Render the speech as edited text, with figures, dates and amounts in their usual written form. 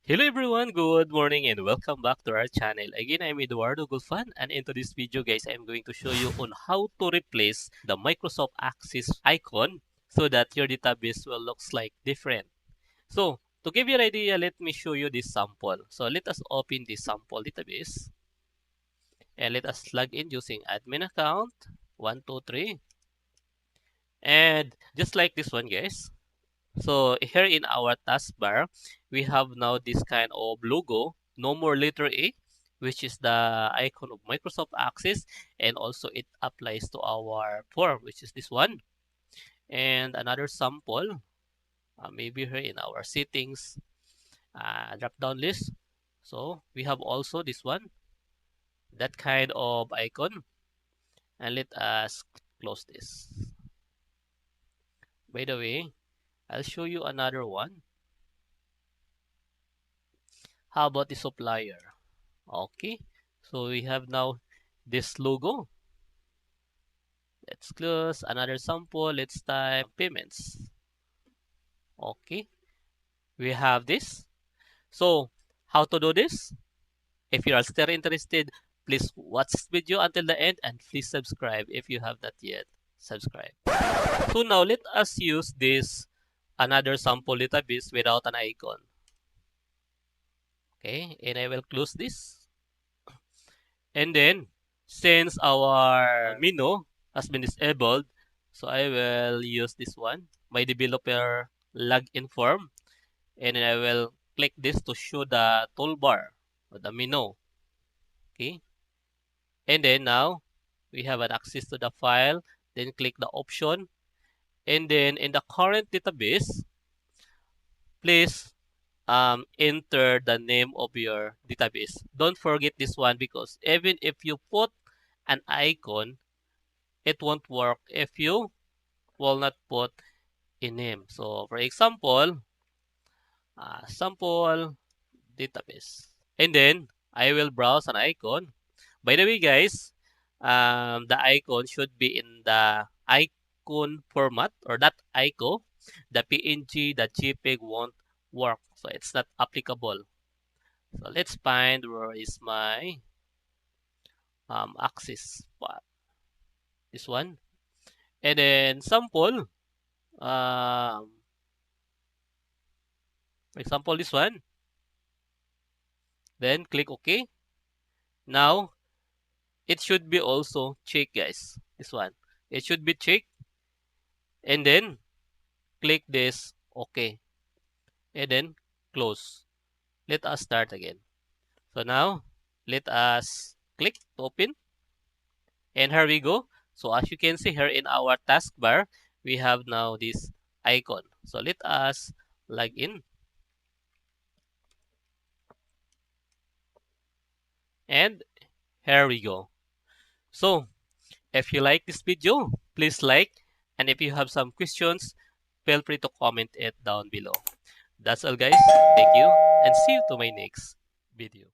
Hello everyone, good morning and welcome back to our channel. Again, I'm Eduardo Gulfan, and in today's video guys, I'm going to show you on how to replace the Microsoft Access icon so that your database will looks like different. So, to give you an idea, let me show you this sample. So, let us open this sample database and let us log in using admin account 123. And just like this one guys, so here in our taskbar, we have now this kind of logo, no more letter A, which is the icon of Microsoft Access, and also it applies to our form, which is this one. And another sample, maybe here in our settings, drop-down list. So we have also this one, that kind of icon, and let us close this. By the way, I'll show you another one. How about the supplier? Okay, so we have now this logo. Let's close another sample. Let's type payments. Okay, we have this. So how to do this? If you are still interested, please watch this video until the end and please subscribe if you have not yet subscribed. So now let us use this another sample database without an icon. Okay, and I will close this. And then, since our menu has been disabled, so I will use this one, my developer login form, and then I will click this to show the toolbar or the menu. Okay, and then now we have an access to the file. Then click the option, and then in the current database, please enter the name of your database. Don't forget this one because even if you put an icon, it won't work if you will not put a name. So for example, sample database. And then I will browse an icon. By the way, guys, the icon should be in the icon format or that icon. The PNG, the JPEG won't work. So it's not applicable. So let's find where is my axis spot. This one. And then sample. Um, for example, this one. Then click OK. Now, it should be also checked, guys. This one. It should be checked. And then, click this OK. And then, close. Let us start again. So now, let us click to open. And here we go. So as you can see here in our taskbar, we have now this icon. So let us log in. And here we go. So if you like this video, please like. And if you have some questions, feel free to comment it down below. That's all guys. Thank you and see you to my next video.